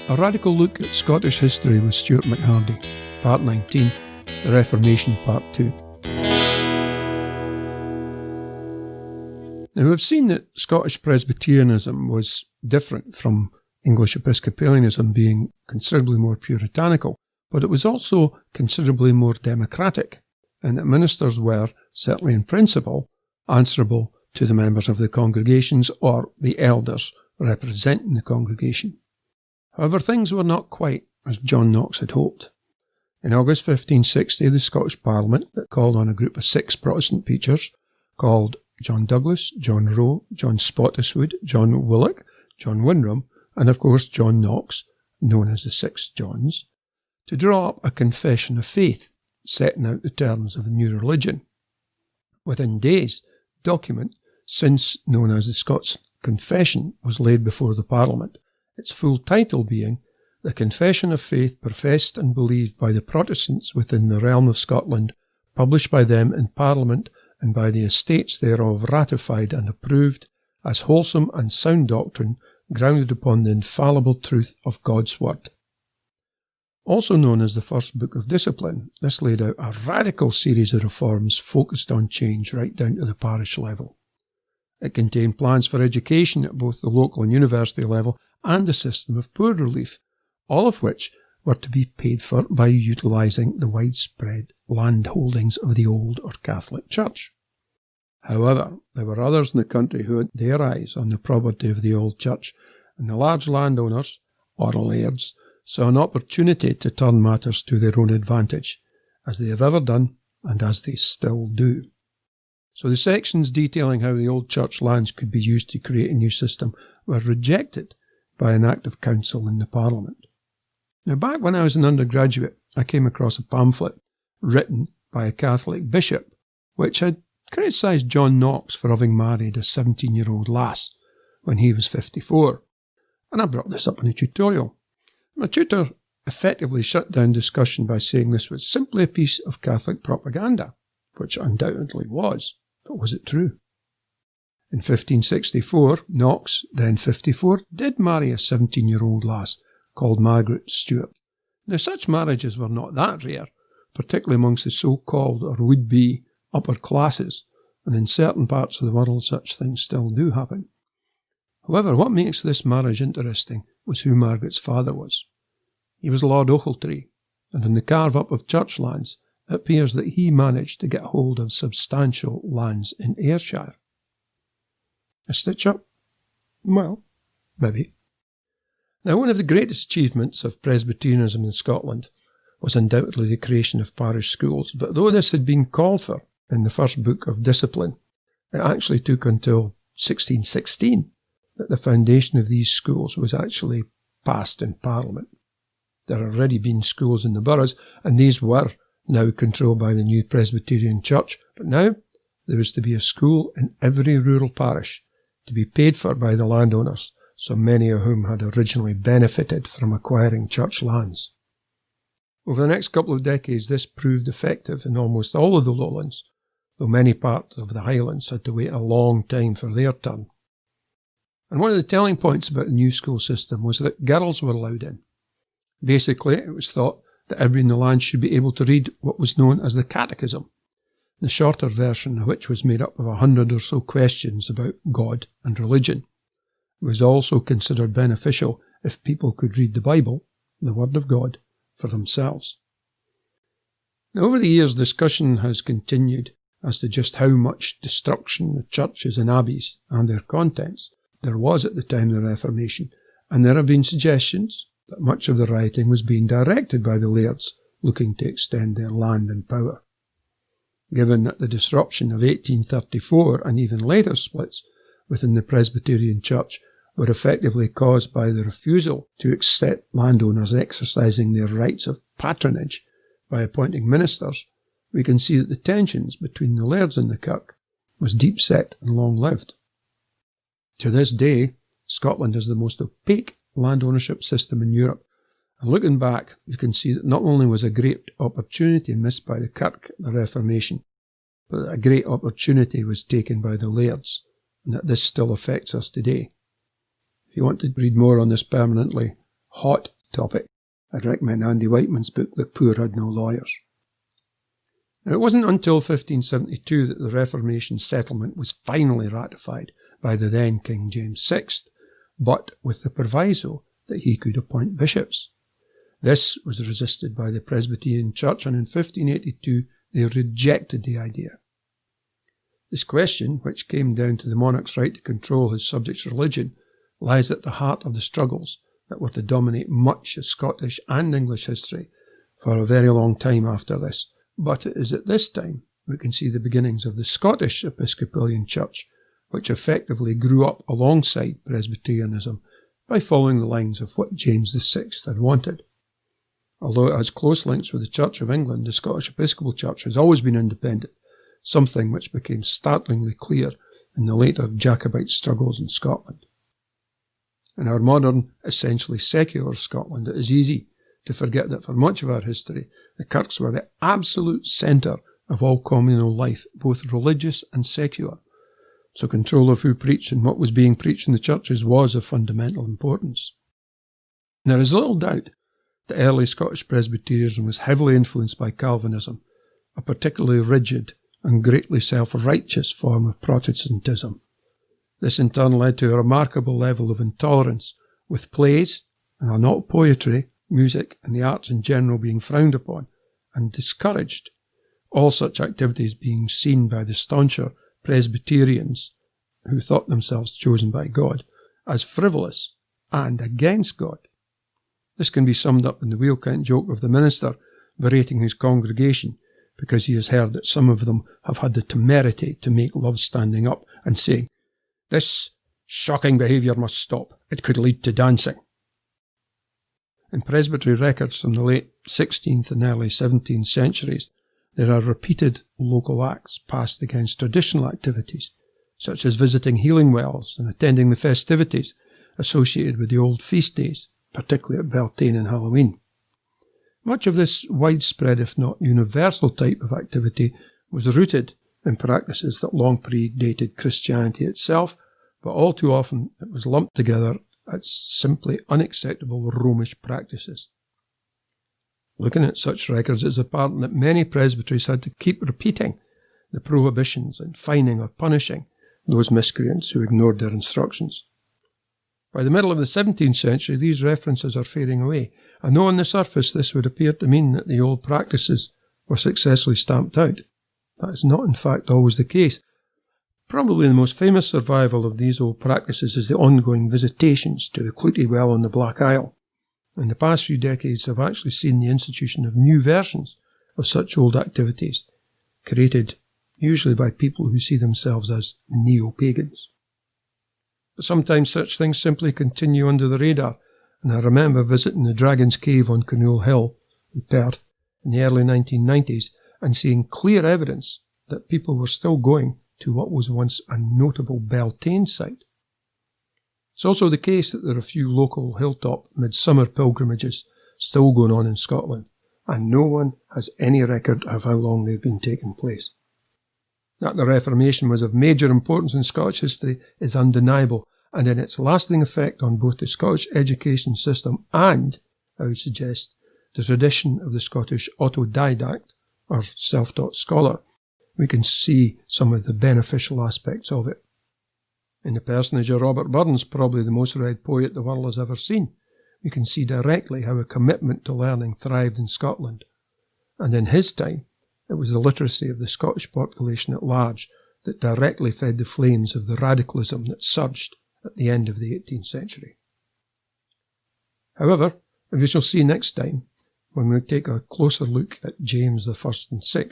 A radical look at Scottish history with Stuart McHardy, Part 19, The Reformation, Part 2. Now, we've seen that Scottish Presbyterianism was different from English Episcopalianism, being considerably more puritanical, but it was also considerably more democratic, and that ministers were, certainly in principle, answerable to the members of the congregations or the elders representing the congregation. However, things were not quite as John Knox had hoped. In August 1560, the Scottish Parliament, that called on a group of 6 Protestant preachers, called John Douglas, John Roe, John Spottiswoode, John Willock, John Windram, and of course John Knox, known as the 6 Johns, to draw up a confession of faith, setting out the terms of the new religion. Within days, the document, since known as the Scots Confession, was laid before the Parliament, its full title being The Confession of Faith Professed and Believed by the Protestants within the Realm of Scotland, published by them in Parliament and by the Estates thereof ratified and approved as wholesome and sound doctrine, grounded upon the infallible truth of God's Word. Also known as the First Book of Discipline, this laid out a radical series of reforms focused on change right down to the parish level. It contained plans for education at both the local and university level and a system of poor relief, all of which were to be paid for by utilising the widespread land holdings of the old or Catholic Church. However, there were others in the country who had their eyes on the property of the old church, and the large landowners, or lairds, saw an opportunity to turn matters to their own advantage, as they have ever done and as they still do. So the sections detailing how the old church lands could be used to create a new system were rejected by an Act of Council in the Parliament. Now, back when I was an undergraduate, I came across a pamphlet written by a Catholic bishop, which had criticised John Knox for having married a 17-year-old lass when he was 54. And I brought this up in a tutorial. My tutor effectively shut down discussion by saying this was simply a piece of Catholic propaganda, which undoubtedly was, but was it true? In 1564, Knox, then 54, did marry a 17-year-old lass called Margaret Stuart. Now, such marriages were not that rare, particularly amongst the so-called or would-be upper classes, and in certain parts of the world such things still do happen. However, what makes this marriage interesting was who Margaret's father was. He was Lord Ochiltree, and in the carve-up of church lands, it appears that he managed to get hold of substantial lands in Ayrshire. A stitch-up? Well, maybe. Now, one of the greatest achievements of Presbyterianism in Scotland was undoubtedly the creation of parish schools, but though this had been called for in the First Book of Discipline, it actually took until 1616 that the foundation of these schools was actually passed in Parliament. There had already been schools in the boroughs, and these were now controlled by the new Presbyterian Church, but now there was to be a school in every rural parish, to be paid for by the landowners, so many of whom had originally benefited from acquiring church lands. Over the next couple of decades, this proved effective in almost all of the lowlands, though many parts of the Highlands had to wait a long time for their turn. And one of the telling points about the new school system was that girls were allowed in. Basically, it was thought that everyone in the land should be able to read what was known as the Catechism, the shorter version of which was made up of 100 or so questions about God and religion. It was also considered beneficial if people could read the Bible, the Word of God, for themselves. Now, over the years, discussion has continued as to just how much destruction of churches and abbeys and their contents there was at the time of the Reformation, and there have been suggestions that much of the rioting was being directed by the lairds looking to extend their land and power. Given that the disruption of 1834 and even later splits within the Presbyterian Church were effectively caused by the refusal to accept landowners exercising their rights of patronage by appointing ministers, we can see that the tensions between the lairds and the kirk was deep-set and long-lived. To this day, Scotland is the most opaque land ownership system in Europe, and looking back, you can see that not only was a great opportunity missed by the kirk at the Reformation, but that a great opportunity was taken by the lairds, and that this still affects us today. If you want to read more on this permanently hot topic, I'd recommend Andy Whiteman's book, The Poor Had No Lawyers. Now, it wasn't until 1572 that the Reformation settlement was finally ratified by the then King James VI, but with the proviso that he could appoint bishops. This was resisted by the Presbyterian Church, and in 1582 they rejected the idea. This question, which came down to the monarch's right to control his subjects' religion, lies at the heart of the struggles that were to dominate much of Scottish and English history for a very long time after this. But it is at this time we can see the beginnings of the Scottish Episcopalian Church, which effectively grew up alongside Presbyterianism by following the lines of what James VI had wanted. Although it has close links with the Church of England, the Scottish Episcopal Church has always been independent, something which became startlingly clear in the later Jacobite struggles in Scotland. In our modern, essentially secular Scotland, it is easy to forget that for much of our history, the kirks were the absolute centre of all communal life, both religious and secular. So control of who preached and what was being preached in the churches was of fundamental importance. There is little doubt that early Scottish Presbyterianism was heavily influenced by Calvinism, a particularly rigid and greatly self-righteous form of Protestantism. This in turn led to a remarkable level of intolerance, with plays, and not poetry, music and the arts in general being frowned upon and discouraged, all such activities being seen by the stauncher Presbyterians, who thought themselves chosen by God, as frivolous and against God. This can be summed up in the wheel-count joke of the minister berating his congregation because he has heard that some of them have had the temerity to make love standing up and saying, "This shocking behaviour must stop. It could lead to dancing." In presbytery records from the late 16th and early 17th centuries, there are repeated local acts passed against traditional activities, such as visiting healing wells and attending the festivities associated with the old feast days, particularly at Beltane and Halloween. Much of this widespread, if not universal type of activity was rooted in practices that long predated Christianity itself, but all too often it was lumped together as simply unacceptable Romish practices. Looking at such records, it is apparent that many presbyteries had to keep repeating the prohibitions and fining or punishing those miscreants who ignored their instructions. By the middle of the 17th century, these references are fading away, and though on the surface this would appear to mean that the old practices were successfully stamped out, that is not in fact always the case. Probably the most famous survival of these old practices is the ongoing visitations to the Clootie Well on the Black Isle. In the past few decades have actually seen the institution of new versions of such old activities, created usually by people who see themselves as neo-pagans. But sometimes such things simply continue under the radar, and I remember visiting the Dragon's Cave on Canoe Hill in Perth in the early 1990s and seeing clear evidence that people were still going to what was once a notable Beltane site. It's also the case that there are a few local hilltop midsummer pilgrimages still going on in Scotland, and no one has any record of how long they've been taking place. That the Reformation was of major importance in Scottish history is undeniable, and in its lasting effect on both the Scottish education system and, I would suggest, the tradition of the Scottish autodidact, or self-taught scholar, we can see some of the beneficial aspects of it. In the personage of Robert Burns, probably the most read poet the world has ever seen, we can see directly how a commitment to learning thrived in Scotland. And in his time, it was the literacy of the Scottish population at large that directly fed the flames of the radicalism that surged at the end of the 18th century. However, as we shall see next time, when we take a closer look at James I and VI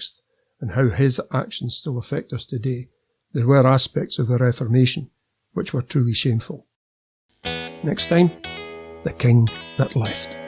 and how his actions still affect us today, there were aspects of the Reformation which were truly shameful. Next time, the king that left.